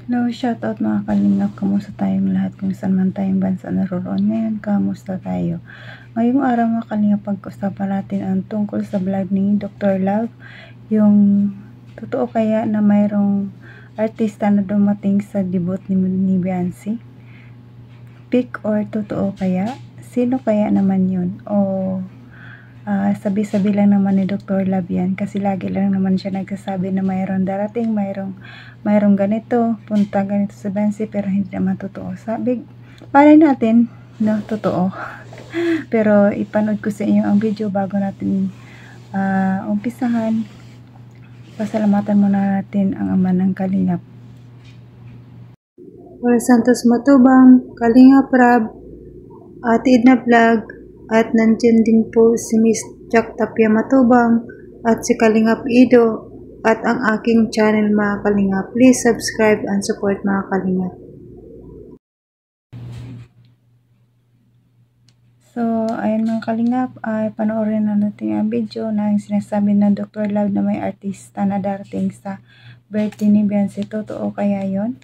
Hello, shoutout mga kalingap. Kamusta tayong lahat kung saan man tayong bansa naroon ngayon? Kamusta tayo? Ngayong araw mga kalingap, pag-usapan natin ang tungkol sa vlog ni Dr. Love. Yung totoo kaya na mayroong artista na dumating sa debut ni Beyonce? Fake or totoo kaya? Sino kaya naman yun? O sabi-sabi lang naman ni Dr. Love yan, kasi lagi lang naman siya nagsasabi na mayroong darating, mayroong ganito, punta ganito sa Beyonce, pero hindi naman totoo. Sabi, palay natin na totoo. Pero ipanood ko sa inyo ang video bago natin umpisahan. Pasalamatan muna natin ang ama ng Kalingap. Santos Matubang, Kalingap Rab, Ate Edna Vlog, at nandiyan din po si Miss Jack Tapia Matubang at si Kalingap Ido at ang aking channel mga Kalingap. Please subscribe and support mga Kalingap. So, ayun mga Kalingap, ay panoorin na natin ang video na yung sinasabi ng Dr. Love na may artista na darating sa birthday ni Beyonce. Totoo kaya yun?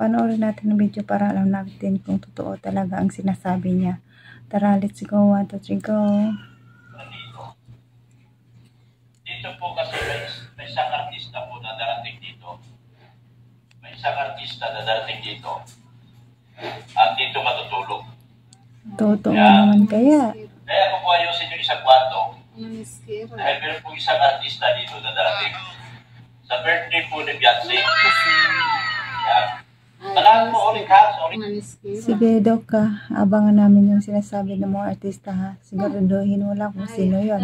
Panoorin natin ang video para alam natin kung totoo talaga ang sinasabi niya. Tara, let's go. 1, 2, 3, go. Dito po kasi may isang artista po na darating dito. May isang artista na darating dito. At dito matutulog. Totoo naman kaya. Kaya kung po ayusin yung isang kwarto, dahil meron po isang artista dito na darating. Sa birthday po ni Beyonce. Yan. Talagang mo ulit ha? Sige, Dok ka. Abangan namin yung sinasabi ng mga artista ha. Siguraduhin mo lang kung sino yun.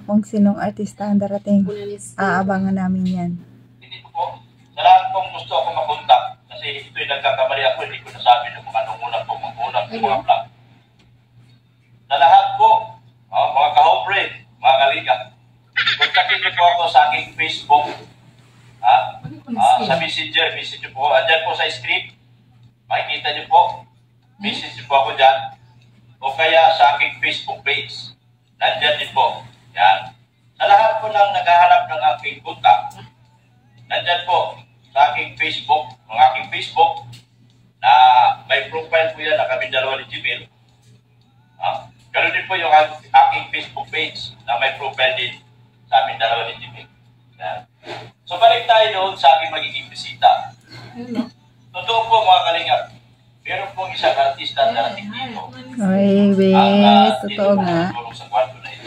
Kung sinong artista ang darating. Aabangan namin yan. Hindi po. Sa lahat pong gusto ako makontak. Kasi ito'y nagkakamali ako. Hindi ko nasabi ng mga nungunang po mga vlog. Sa lahat po, mga ka-hombre, mga kaliga, kontakin niyo po ako sa aking Facebook. Sa messenger, message niyo po. Andyan po sa script. Makikita niyo po. Message niyo po ako dyan. O kaya sa aking Facebook page. Nandyan din po. Yan. Sa lahat po lang naghahanap ng aking kontak. Nandyan po sa aking Facebook. Ang aking Facebook na may profile po yan na kami dalawa ni Jimil. Ganoon din po yung aking Facebook page na may profile din sa amin dalawa ni Jimil. Yan. So balik tayo doon sa aking magiging bisita. Totoo po mga Kalingap, meron pong isang artista na darating dito. Ay, totoo nga. Sa kwarto na ito.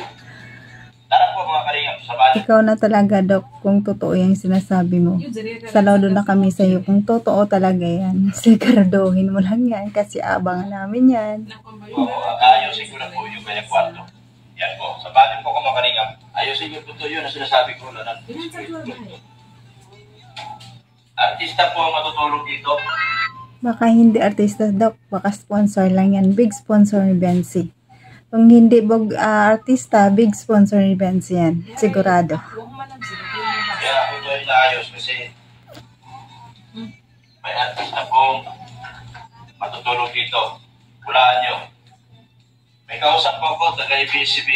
Tara po mga Kalingap, sabali. Ikaw na talaga, Dok, kung totoo yung sinasabi mo. Saludo na kami sa iyo kung totoo talaga yan. Siguraduhin mo lang yan kasi abangan namin yan. Ayusin ko na po yung kanyang kwarto. Yan po, sabali po ko mga Kalingap. Ayusin ko po yun na sinasabi ko na artista po ang matutulog dito. Baka hindi artista, Dok. Baka sponsor lang yan. Big sponsor ni Beyonce. Kung hindi artista, big sponsor ni Beyonce yan. Sigurado. Kaya ako ito ay naayos kasi may artista pong matutulog dito. Hulaan nyo. May kausap po ako, taga-ABCB.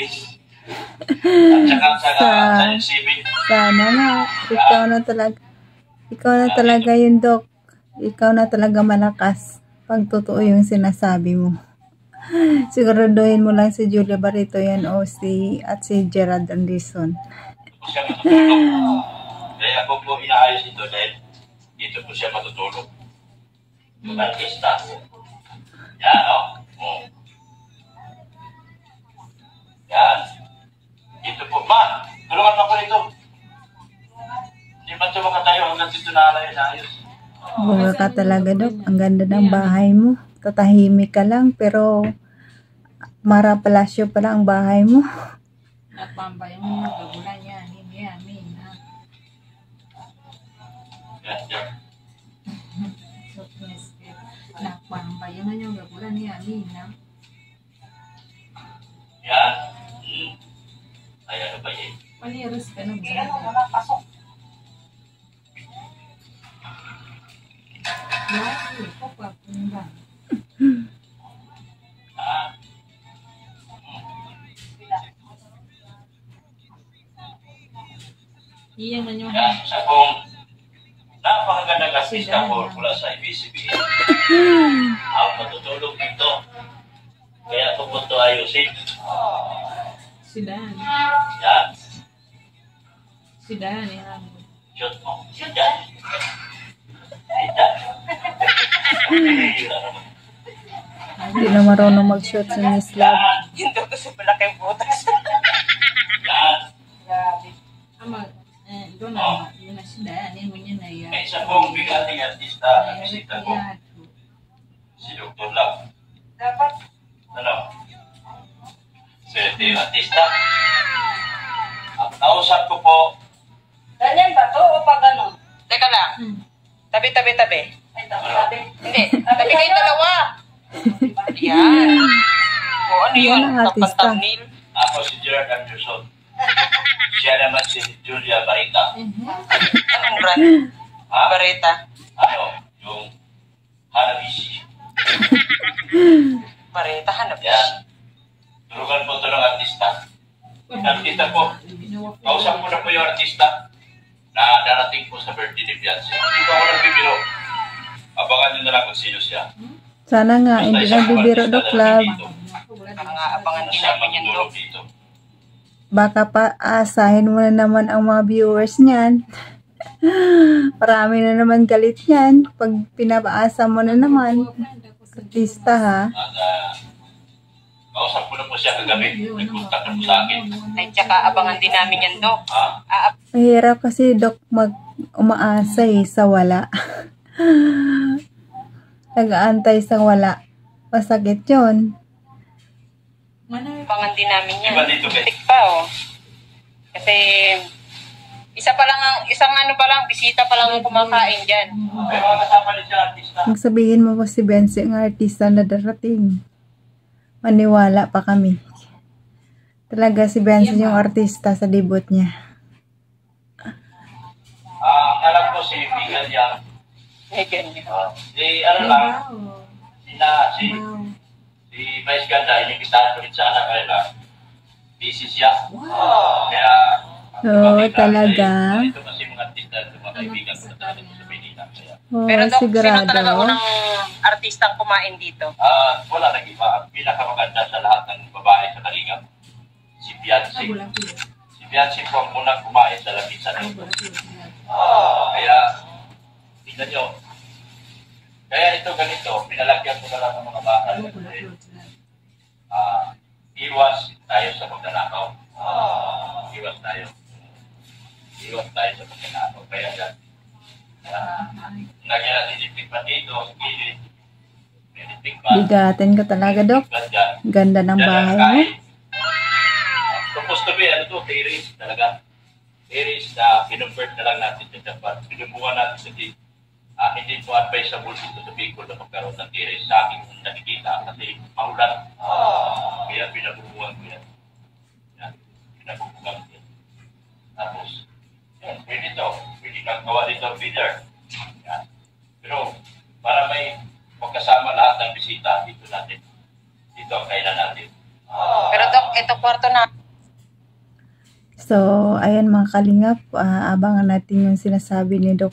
At saka sa NCB. Sana nga. Ikaw na talaga yun, Dok. Ikaw na talaga malakas pag totoo yung sinasabi mo. Siguraduhin mo lang si Julia Barreto yan o si Gerald Anderson. Dito po siya matutulog. Kaya ako po inaayos ito dahil dito po siya matutulog. Yung artista. Yan, o. Yan. Dito po. Ma, tulungan mo ko nito. Hindi ba ito makatayo hanggang dito na ayos? Bunga ka talaga, Dok. Ang ganda ng bahay mo. Tatahimik ka lang, pero Mara Palacio pala ang bahay mo. Nagpambayan mo, gagulan yan. Hindi amin, ha? Yan. Nagpambayan na yung gagulan ni amin, ha? Yan. Ay, ano ba yun? Paniros ka ng Pasok. yan, papapunda. Iyan man yung Yan, isa pong napakagandang artista po mula sa ABS-CBN. Ang matutulog dito. Kaya kung po ito ayusin. Si Dan. Yan. Si Dan, yan. Shoot mo. Yan. Yan. Hindi na marunong mag-shoot si Miss Love. Yun daw kasi malaking butas. Yan. Grabe. Ama, doon na, yun na si Dan. Yan mo niya na yan. May isa pong bigating artista. Bisita ko. Si Dr. Love. Dapat. Ano? Si yung artista. Ang nausap ko po. Ganyan ba to o pag ano? Teka lang. Tabi. Ano? Hindi. Tabi kayo dalawa. Yan. O ano yun? Yan ang artista. Thumbnail. Ako si Gerard Anderson. Siya naman si Julia Barita. Anong brand? Ha? Bareta. Ano? Yung Hanabishi. Bareta, hanap. Yan. Turugan po ito ng artista. Artista po. Kausap ko na po yung artista na darating po sa birthday ni Beyonce. Hindi po ako nagbibiro. Abangan nyo na lang kung sino siya. Sana nga, hindi lang bibiro Doc Love. Mga abangan din Siya namin yan magtulog to. dito. Baka pa asahin mo na naman ang mga viewers niyan. Marami na naman galit niyan pag pinapaasa mo na naman. Artista ha. At kausap ko na po siya kagabi. Nag-contact na po sa akin. Ay, tsaka abangan din namin yan, Dok. Ha? Mahirap kasi Doc umaasa sa wala. Nag-aantay sa wala. Masakit yun. Abangan din namin yan. Iba dito guys. Tik pa, oh. Kasi, isang ano pa lang, bisita pa lang ang kumakain dyan. May mga kasama din siya artista. Kung sabihin mo pa si Benzi ang artista na darating, maniwala pa kami. Talaga si Benzi yung artista sa debut niya. Alam ko si Miguel Yang. Ay, ganyan. Si ano lang, si Vice Ganda, inimbitahan ko rin sana kaya busy siya. Kaya, Oo, talaga. Ito kasi mga artista, ito mga kaibigan ko na talaga sa Manila. Kaya, Oo, Pero, Dok, sino sigurado. talaga unang artistang kumain dito? wala nang iba. Ang pinakamaganda sa lahat ng babae sa Kalingap, si Beyonce. Si Beyonce po ang unang kumain sa lapit sa loob. Kaya, tingnan nyo. Kaya ito ganito, pinalagyan ko na lang ng mga bakal. Iwas tayo sa pagnanakaw. Iwas tayo. Iwas tayo sa pagnanakaw. Kaya yan. Lagyan natin yung pa dito, gilid. Bigatin ka talaga, Doc. Ganda ng bahay mo. Supposed to be, ano to, terrace talaga. Terrace na pinumvert na lang natin sa Japan. Pinumbuhan natin sa dito. Hindi po advisable dito sa Bicol na magkaroon ng terrace sa aking nakikita kasi maulan. Kaya pinabubuhan ko yan. Yan. Pinabubuhan ko yan. Tapos, yan, pwede to. Pwede kang gawa dito ang feeder. Yan. Pero, para may magkasama lahat ng bisita dito natin. Dito ang kailan natin. Pero, Dok, ito kwarto na. So, ayan mga kalingap, abangan natin yung sinasabi ni Doc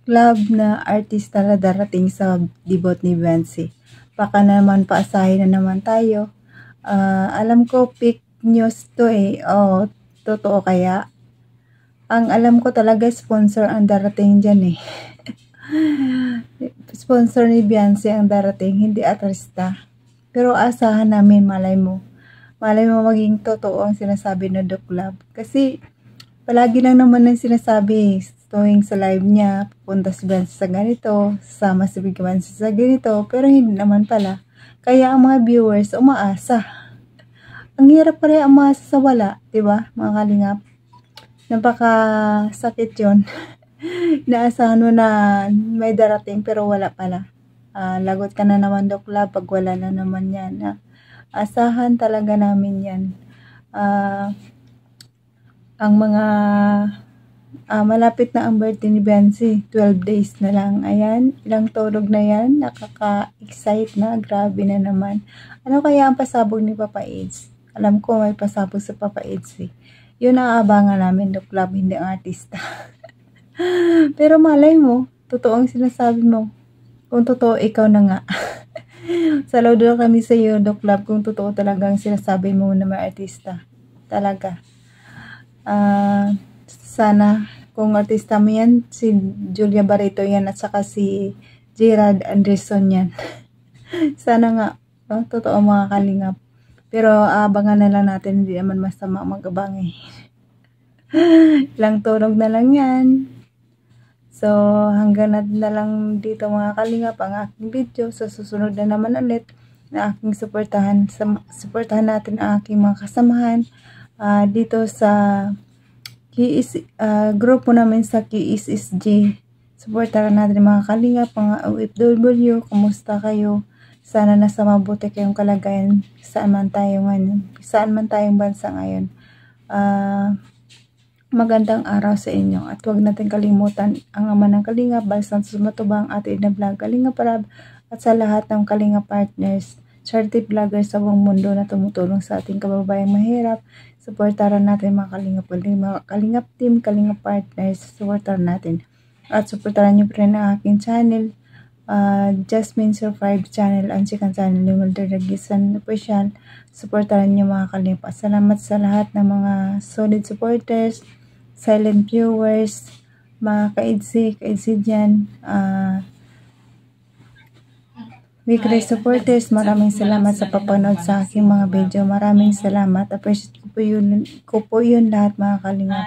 Love na artista na darating sa debut ni Benzi. Baka naman paasahin na naman tayo. Alam ko fake news to totoo kaya? Ang alam ko talaga sponsor ang darating dyan Sponsor ni Benzi ang darating, hindi artista. Pero asahan namin, malay mo maging totoo ang sinasabi ng Doc Love. Kasi palagi lang naman ang sinasabi tuwing sa live niya, pupunta si Benzi sa ganito, sama si Benzi sa ganito, pero hindi naman pala. Kaya ang mga viewers umaasa. Ang hirap pa rin umaasa sa wala, diba mga kalingap? Napakasakit yun. Inaasahan mo na may darating pero wala pala. Lagot ka na naman Doc Love pag wala na naman yan. Asahan talaga namin yan. Ang mga malapit na ang birthday ni Benzi, 12 days na lang. Ayan, ilang tulog na yan, nakaka-excite na, grabe na naman. Ano kaya ang pasabog ni Papa Eds? Alam ko may pasabog sa Papa Eds Yun ang abangan namin, Doc Love, hindi ang artista. Pero malay mo, totoo ang sinasabi mo. Kung totoo, ikaw na nga. Saludo kami sa iyo, Doc Love, kung totoo talagang sinasabi mo na may artista. Talaga. Sana, kung artista mo yan, si Julia Barreto yan, at saka si Gerard Anderson yan. Sana nga, no? Totoo mga kalingap. Pero abangan na lang natin, hindi naman masama mag-abang eh. Ilang tunog na lang yan. So, hanggang na lang dito mga kalingap ang aking video. Sa susunod na naman ulit na aking suportahan natin ang aking mga kasamahan dito sa grupo namin sa KSSG. Suportahan natin mga kalingap, mga OFW. Kumusta kayo? Sana nasa mabuti kayong kalagayan saan man tayong bansa ngayon. Magandang araw sa inyo at huwag natin kalimutan ang ama ng Kalingap, Balsang Sumatubang, Ate Edna Vlog, Kalingap Parab, at sa lahat ng Kalingap partners, charity vloggers sa buong mundo na tumutulong sa ating kababayang mahirap. Suportahan natin mga Kalingap team, Kalingap partners, suportahan natin. At suportahan niyo pa rin ang aking channel, Jasmine Survive channel, ang second channel ni Wilder Dagisan Official. Suportahan niyo mga Kalingap. Salamat sa lahat ng mga solid supporters, silent viewers, mga ka-EDC dyan, weekly supporters. Maraming salamat sa papanood sa aking mga video. Maraming salamat. Appreciate ko po yun lahat mga Kalingap.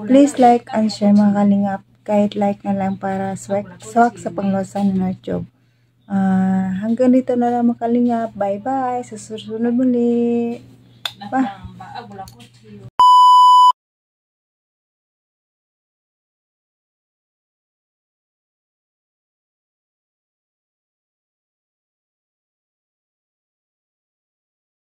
Please like and share mga Kalingap. Kahit like na lang para swak sa panglasan ng YouTube. Hanggang dito na lang mga Kalingap. Bye bye. Sa susunod muli. Bye.